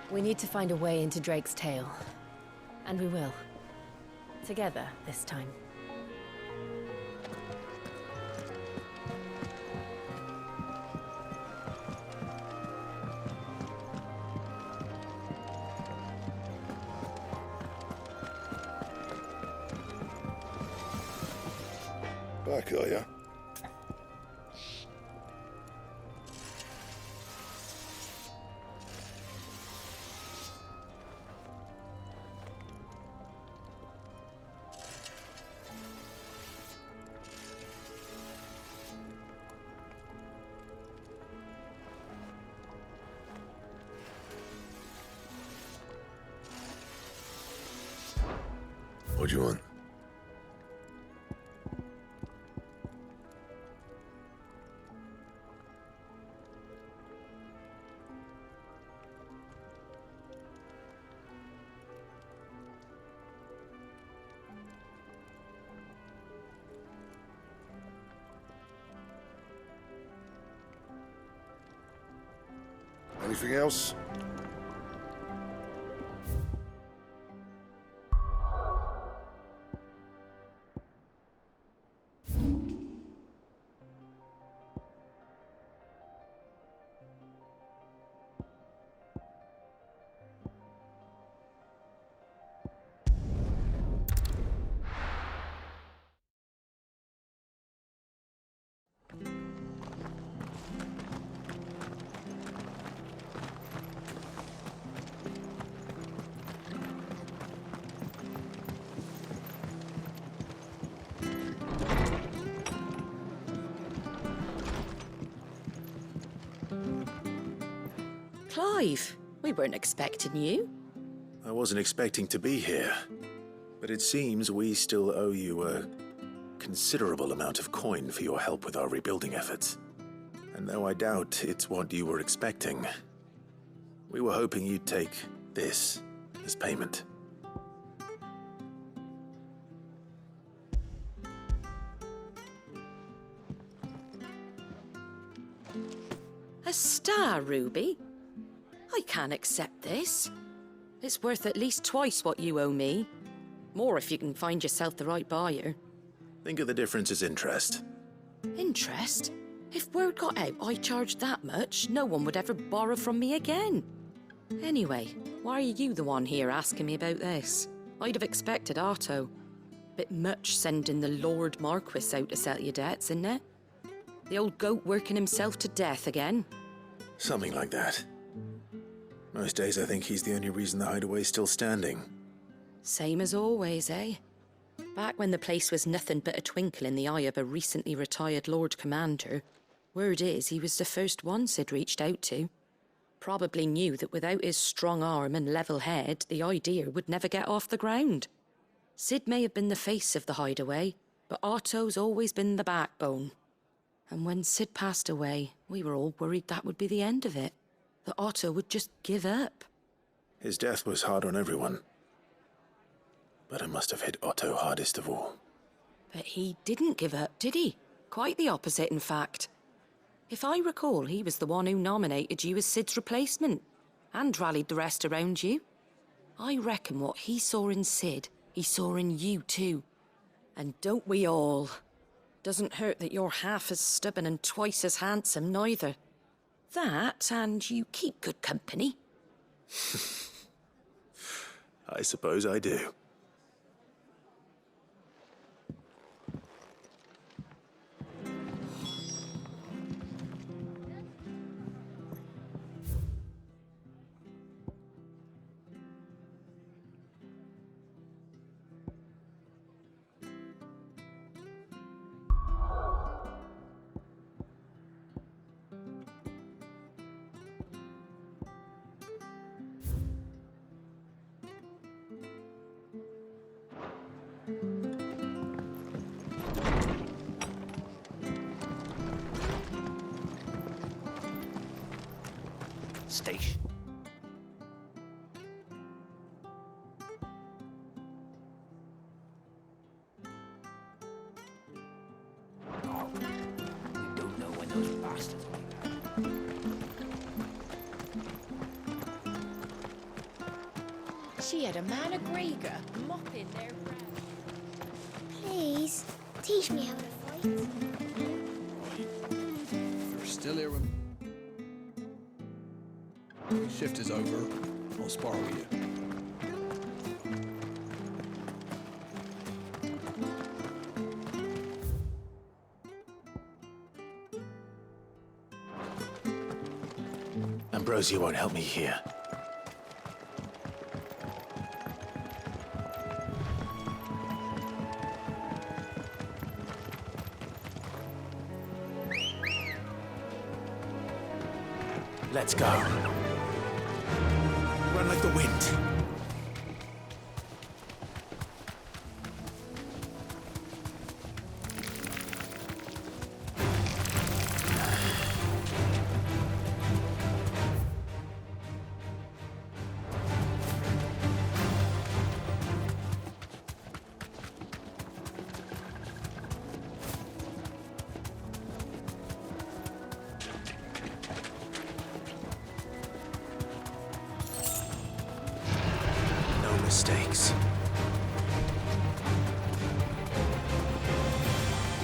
We need to find a way into Drake's tail. And we will. Together, this time. Back, are ya? What do you want? Anything else? Clive, we weren't expecting you. I wasn't expecting to be here, but it seems we still owe you a considerable amount of coin for your help with our rebuilding efforts. And though I doubt it's what you were expecting, we were hoping you'd take this as payment. A star ruby? I can't accept this. It's worth at least twice what you owe me. More if you can find yourself the right buyer. Think of the difference as interest. Interest? If word got out I charged that much, no one would ever borrow from me again. Anyway, why are you the one here asking me about this? I'd have expected Otto. Bit much sending the Lord Marquis out to settle your debts, isn't it? The old goat working himself to death again. Something like that. Most days I think he's the only reason the hideaway's still standing. Same as always, eh? Back when the place was nothing but a twinkle in the eye of a recently retired Lord Commander, word is he was the first one Sid reached out to. Probably knew that without his strong arm and level head, the idea would never get off the ground. Sid may have been the face of the hideaway, but Otto's always been the backbone. And when Sid passed away, we were all worried that would be the end of it. That Otto would just give up. His death was hard on everyone. But it must have hit Otto hardest of all. But he didn't give up, did he? Quite the opposite, in fact. If I recall, he was the one who nominated you as Sid's replacement, and rallied the rest around you. I reckon what he saw in Sid, he saw in you too. And don't we all? Doesn't hurt that you're half as stubborn and twice as handsome, neither. That, and you keep good company. I suppose I do. Station. Oh, we don't know when those bastards will be back. She had a man of Gregor mopping their... Please, teach me how to fight. You're still here when... Shift is over. I'll spar with you. Ambrosia won't help me here. Let's go. Run like the wind. Mistakes.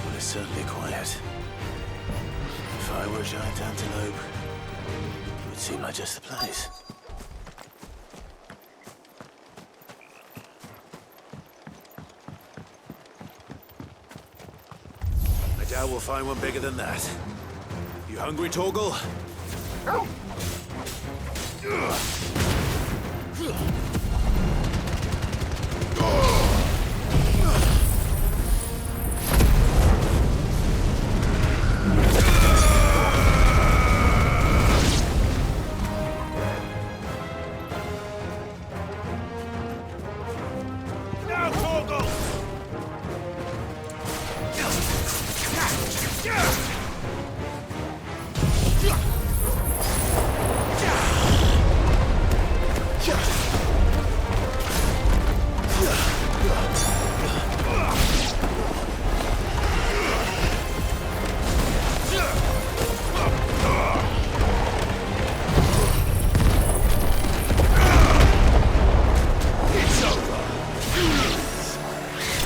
Well, it's certainly quiet. If I were a giant antelope, it would seem like just the place. I doubt we'll find one bigger than that. You hungry, Torgal?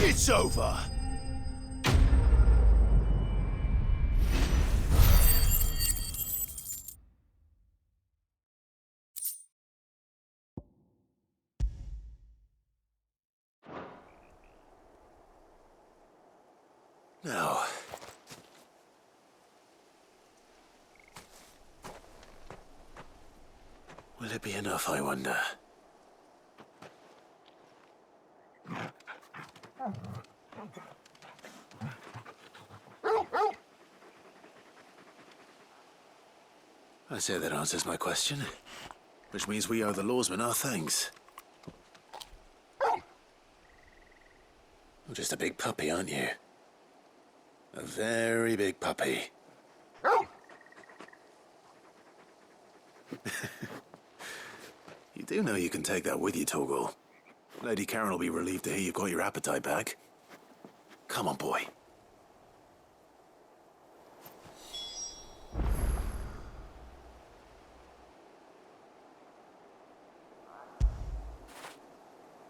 It's over. Now, will it be enough, I wonder? I say that answers my question, which means we owe the lawsmen our thanks. You're just a big puppy, aren't you? A very big puppy. You do know you can take that with you, Torgal. Lady Karen will be relieved to hear you've got your appetite back. Come on, boy.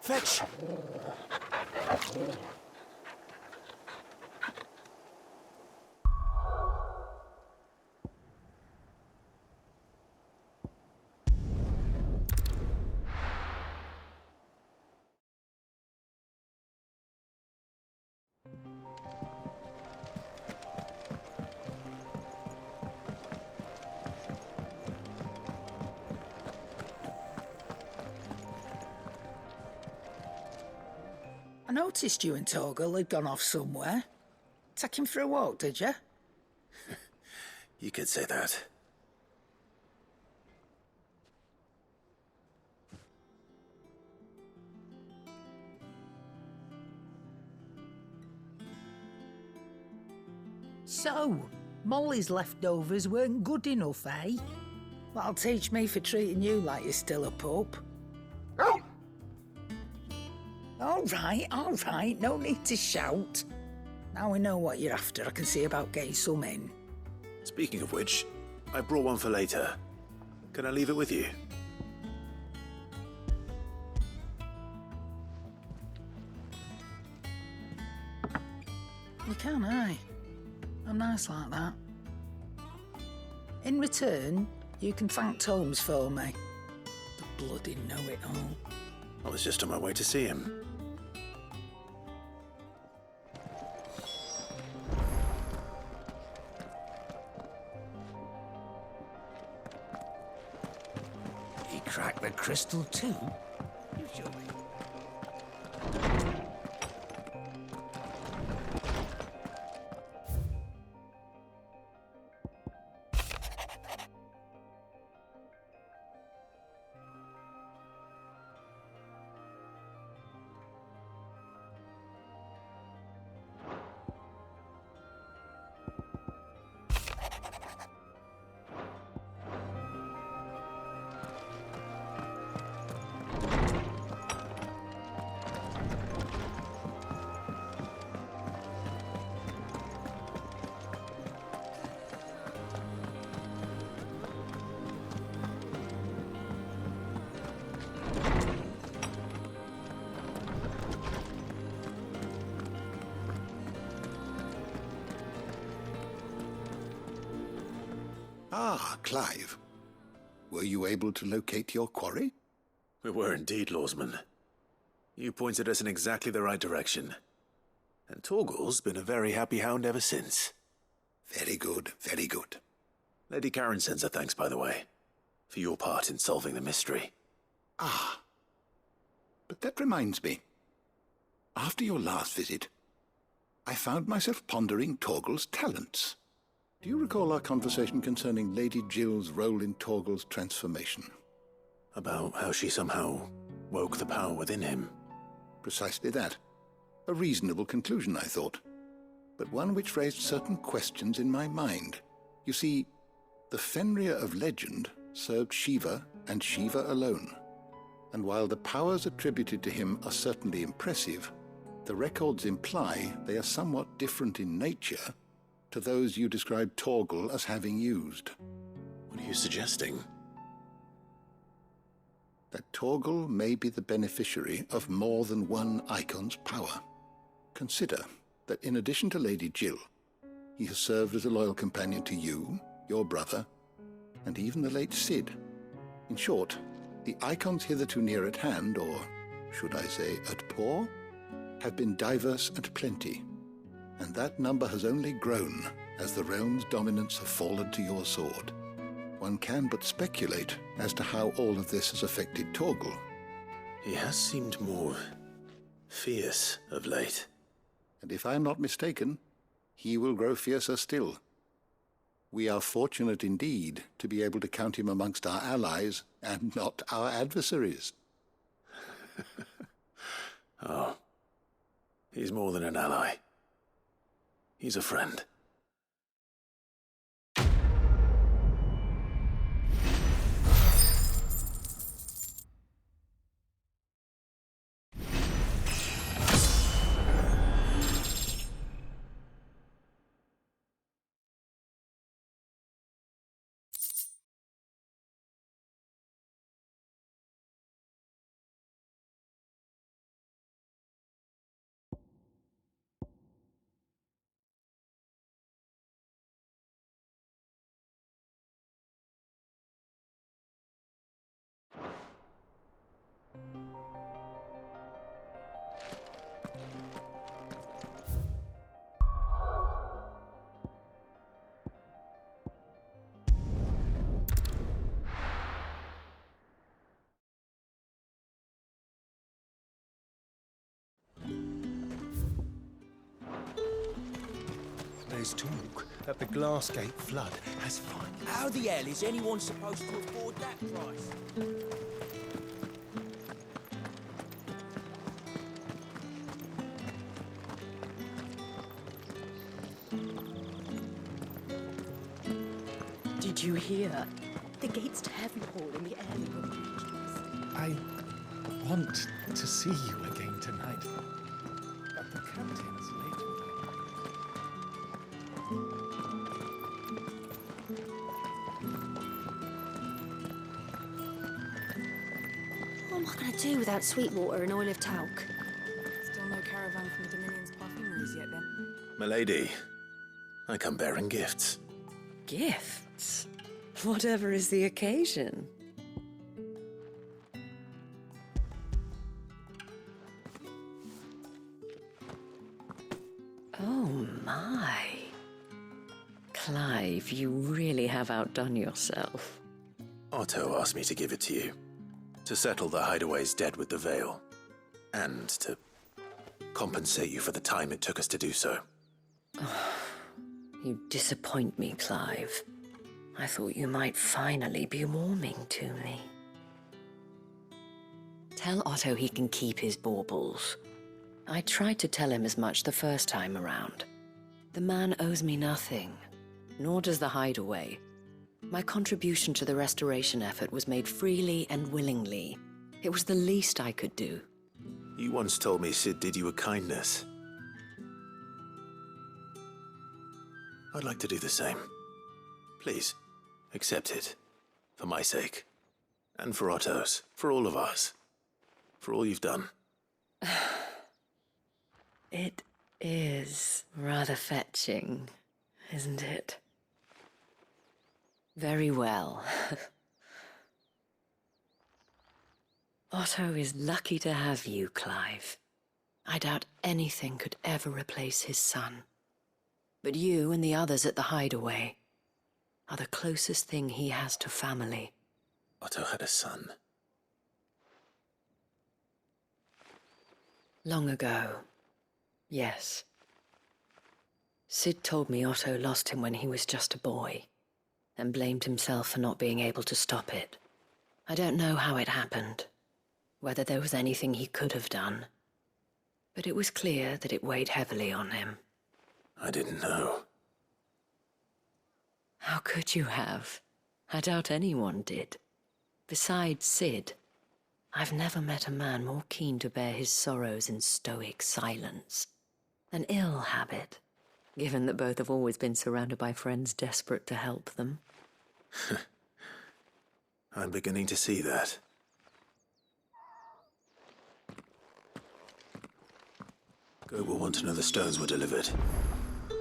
Fetch! I noticed you and Torgal had gone off somewhere. Take him for a walk, did you? You could say that. So, Molly's leftovers weren't good enough, eh? That'll teach me for treating you like you're still a pup. All right, no need to shout. Now we know what you're after, I can see about getting some in. Speaking of which, I brought one for later. Can I leave it with you? You can, aye. I'm nice like that. In return, you can thank Tomes for me. The bloody know-it-all. I was just on my way to see him. He cracked the crystal too? You show me. Ah, Clive. Were you able to locate your quarry? We were indeed, Lawsman. You pointed us in exactly the right direction. And Torgal's been a very happy hound ever since. Very good, very good. Lady Karen sends her thanks, by the way, for your part in solving the mystery. Ah. But that reminds me. After your last visit, I found myself pondering Torgal's talents. Do you recall our conversation concerning Lady Jill's role in Torgal's transformation? About how she somehow woke the power within him. Precisely that. A reasonable conclusion, I thought, but one which raised certain questions in my mind. You see, the Fenrir of legend served Shiva and Shiva alone, and while the powers attributed to him are certainly impressive, the records imply they are somewhat different in nature to those you described Torgal as having used. What are you suggesting? That Torgal may be the beneficiary of more than one icon's power. Consider that in addition to Lady Jill, he has served as a loyal companion to you, your brother, and even the late Cid. In short, the icons hitherto near at hand, or should I say at paw, have been diverse and plenty, and that number has only grown as the realm's dominance have fallen to your sword. One can but speculate as to how all of this has affected Torgal. He has seemed more fierce of late. And if I am not mistaken, he will grow fiercer still. We are fortunate indeed to be able to count him amongst our allies and not our adversaries. Oh, he's more than an ally. He's a friend. There's talk that the Glassgate flood has finally... How the hell is anyone supposed to afford that price? Did you hear? The gates to heaven hall in the early morning. I want to see you again tonight. But the captain's late today. What am I going to do without Sweetwater and oil of talc? Still no caravan from the Dominion's parfumeries yet, then? Milady, I come bearing gifts. Gifts? Whatever is the occasion. Oh my. Clive, you really have outdone yourself. Otto asked me to give it to you. To settle the Hideaway's debt with the Veil. And to compensate you for the time it took us to do so. You disappoint me, Clive. I thought you might finally be warming to me. Tell Otto he can keep his baubles. I tried to tell him as much the first time around. The man owes me nothing, nor does the Hideaway. My contribution to the restoration effort was made freely and willingly. It was the least I could do. You once told me Sid did you a kindness. I'd like to do the same. Please, accept it. For my sake. And for Otto's. For all of us. For all you've done. It is rather fetching, isn't it? Very well. Otto is lucky to have you, Clive. I doubt anything could ever replace his son. But you and the others at the Hideaway are the closest thing he has to family. Otto had a son. Long ago, yes. Sid told me Otto lost him when he was just a boy, and blamed himself for not being able to stop it. I don't know how it happened, whether there was anything he could have done, but it was clear that it weighed heavily on him. I didn't know. How could you have? I doubt anyone did. Besides Sid, I've never met a man more keen to bear his sorrows in stoic silence. An ill habit, given that both have always been surrounded by friends desperate to help them. I'm beginning to see that. Goat will want to know the stones were delivered.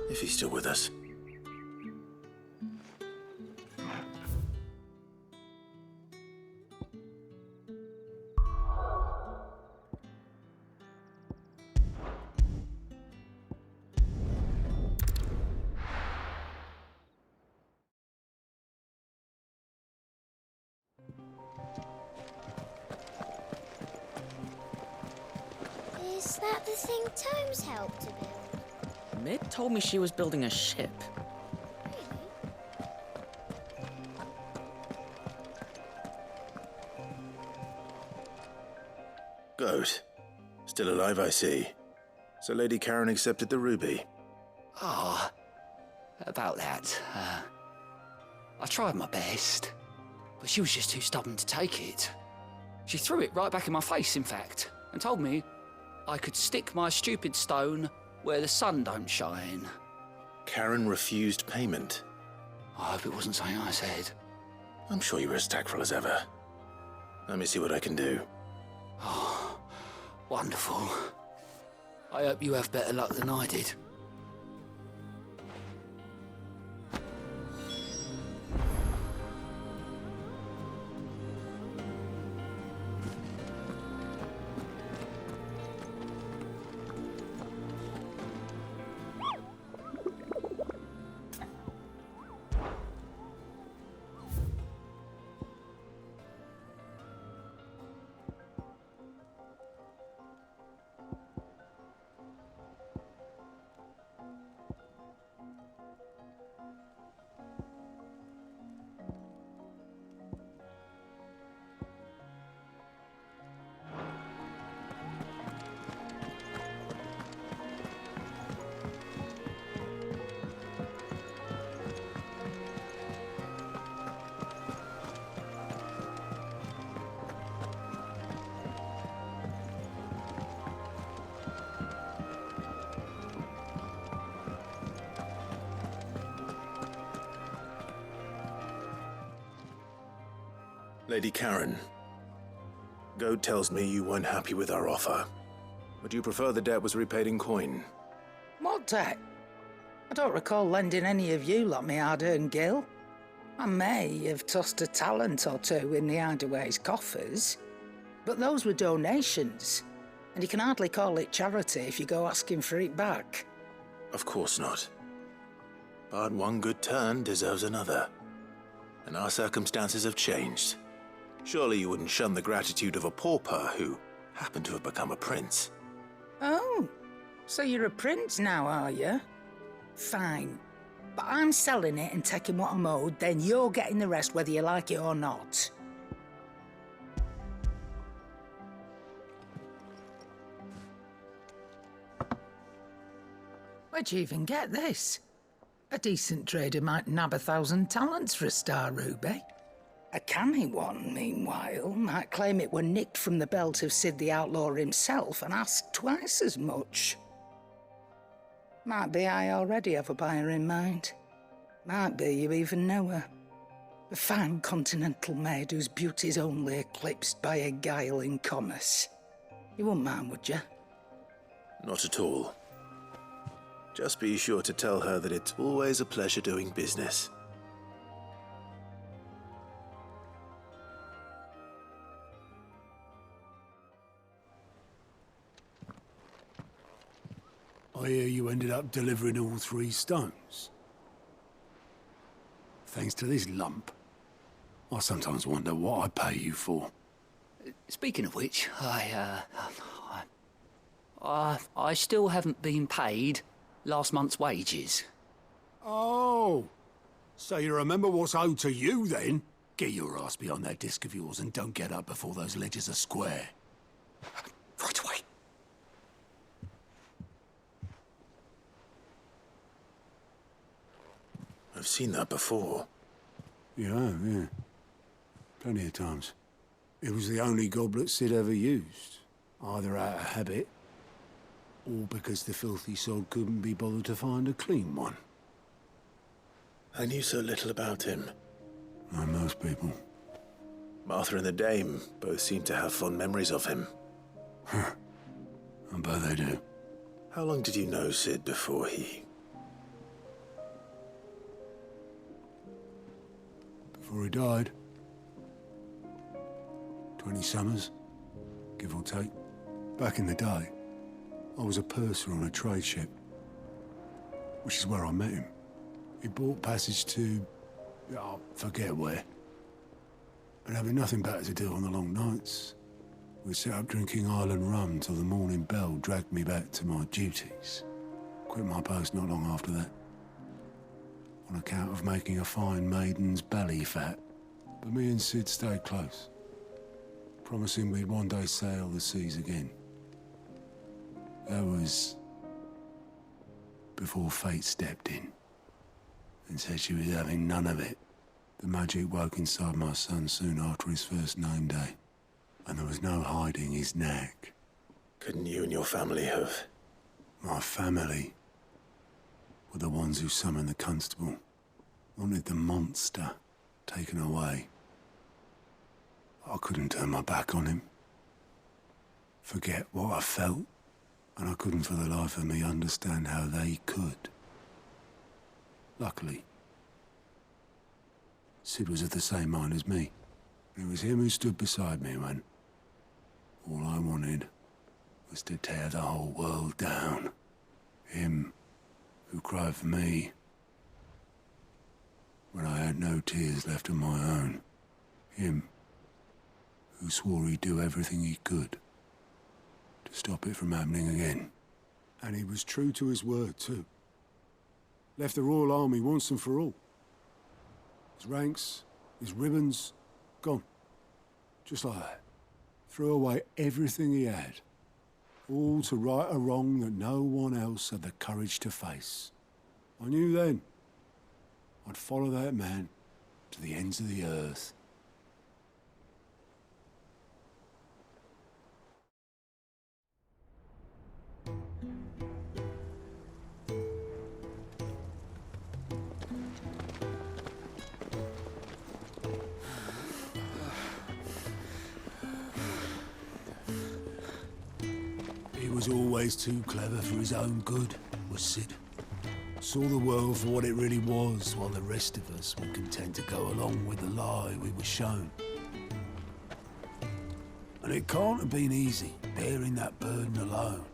If he's still with us. Is that the thing Tomes helped to build? Mid told me she was building a ship. Goat. Still alive, I see. So Lady Karen accepted the ruby. Ah, about that. I tried my best, but she was just too stubborn to take it. She threw it right back in my face, in fact, and told me I could stick my stupid stone where the sun don't shine. Karen refused payment. I hope it wasn't something I said. I'm sure you were as tactful as ever. Let me see what I can do. Oh, wonderful. I hope you have better luck than I did. Lady Karen, Goat tells me you weren't happy with our offer. Would you prefer the debt was repaid in coin? My debt? I don't recall lending any of you lot me hard-earned gil. I may have tossed a talent or two in the Hideaway's coffers, but those were donations, and you can hardly call it charity if you go asking for it back. Of course not. But one good turn deserves another. And our circumstances have changed. Surely you wouldn't shun the gratitude of a pauper who happened to have become a prince. Oh, so you're a prince now, are you? Fine. But I'm selling it and taking what I'm owed, then you're getting the rest whether you like it or not. Where'd you even get this? A decent trader might nab 1,000 talents for a star ruby. A canny one, meanwhile, might claim it were nicked from the belt of Sid the Outlaw himself and ask twice as much. Might be I already have a buyer in mind. Might be you even know her. A fine continental maid whose beauty's only eclipsed by a guile in commerce. You wouldn't mind, would you? Not at all. Just be sure to tell her that it's always a pleasure doing business. I hear you ended up delivering all 3 stones. Thanks to this lump. I sometimes wonder what I pay you for. Speaking of which, I still haven't been paid last month's wages. Oh, so you remember what's owed to you then? Get your ass behind that disc of yours and don't get up before those ledgers are square. Right away. I've seen that before. Yeah. Plenty of times. It was the only goblet Sid ever used. Either out of habit, or because the filthy sod couldn't be bothered to find a clean one. I knew so little about him. Like most people. Martha and the Dame both seem to have fond memories of him. I bet they do. How long did you know Sid before he... Before he died. 20 summers, give or take. Back in the day, I was a purser on a trade ship, which is where I met him. He bought passage to... I forget where. And having nothing better to do on the long nights, we sat up drinking island rum till the morning bell dragged me back to my duties. Quit my post not long after that, on account of making a fine maiden's belly fat. But me and Sid stayed close, promising we'd one day sail the seas again. That was before fate stepped in and said she was having none of it. The magic woke inside my son soon after his first name day, and there was no hiding his knack. Couldn't you and your family have... My family were the ones who summoned the constable, wanted the monster taken away. I couldn't turn my back on him, forget what I felt, and I couldn't for the life of me understand how they could. Luckily, Sid was of the same mind as me. It was him who stood beside me when all I wanted was to tear the whole world down. Him who cried for me when I had no tears left of my own. Him who swore he'd do everything he could to stop it from happening again. And he was true to his word, too. Left the Royal Army once and for all. His ranks, his ribbons, gone. Just like that. Threw away everything he had. All to right a wrong that no one else had the courage to face. I knew then I'd follow that man to the ends of the earth. He was always too clever for his own good, was Sid. Saw the world for what it really was, while the rest of us were content to go along with the lie we were shown. And it can't have been easy, bearing that burden alone.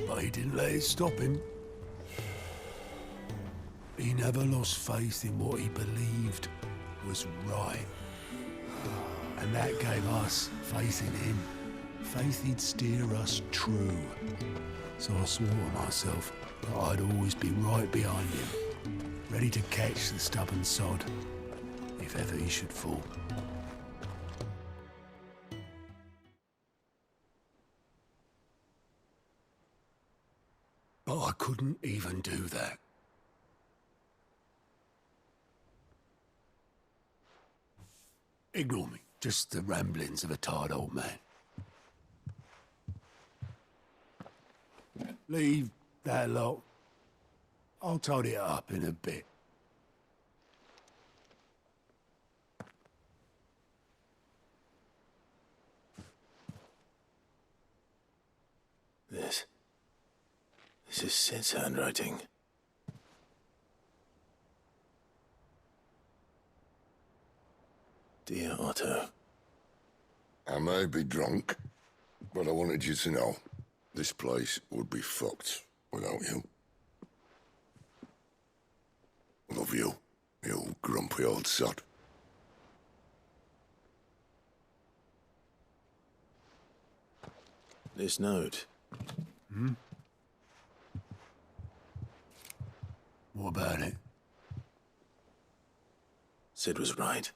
But he didn't let it stop him. He never lost faith in what he believed was right. And that gave us faith in him. Faith he'd steer us true. So I swore to myself that I'd always be right behind him, ready to catch the stubborn sod, if ever he should fall. But I couldn't even do that. Ignore me. Just the ramblings of a tired old man. Leave that lot. I'll tidy it up in a bit. This is Sid's handwriting. Dear Otto. I may be drunk, but I wanted you to know this place would be fucked without you. Love you, you grumpy old sod. This note. Hmm? What about it? Sid was right.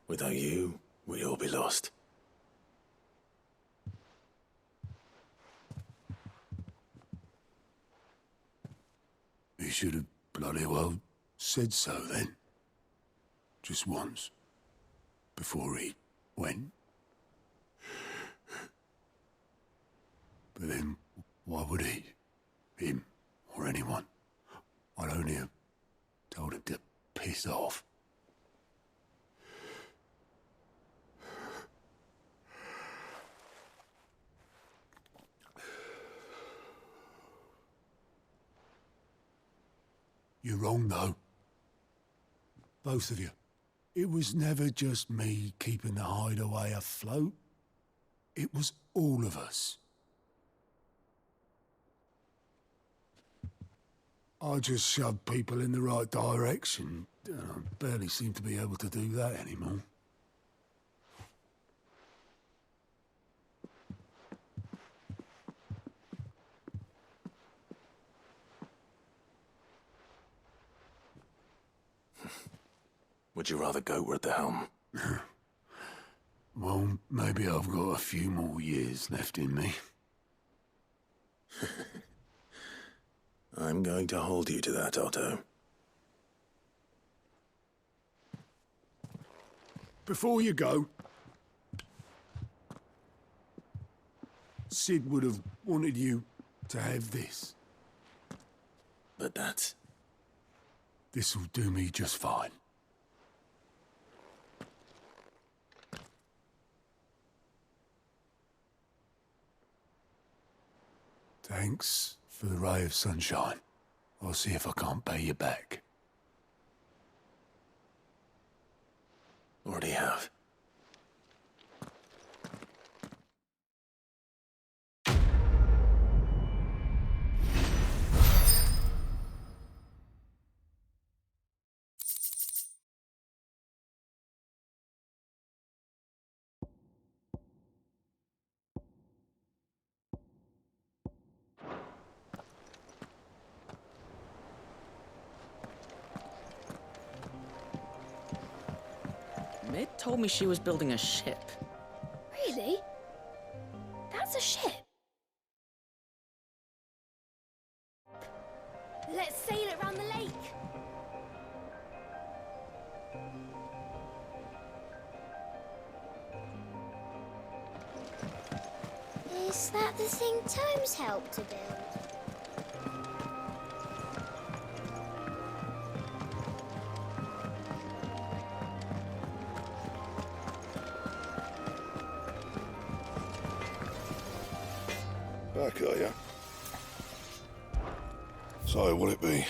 Without you, we'd all be lost. He should have bloody well said so then. Just once. Before he went. But then, why would he? Him, or anyone? I'd only have told him to piss off. You're wrong, though. Both of you. It was never just me keeping the hideaway afloat. It was all of us. I just shoved people in the right direction, and I barely seem to be able to do that anymore. Would you rather goat were at the helm? Well, maybe I've got a few more years left in me. I'm going to hold you to that, Otto. Before you go, Sid would have wanted you to have this. But that's... This'll do me just fine. Thanks for the ray of sunshine. I'll see if I can't pay you back. Already have. Mid told me she was building a ship. Really? That's a ship? Let's sail it round the lake. Is that the thing Tomes helped to build? Back, are you? So, what'll it be?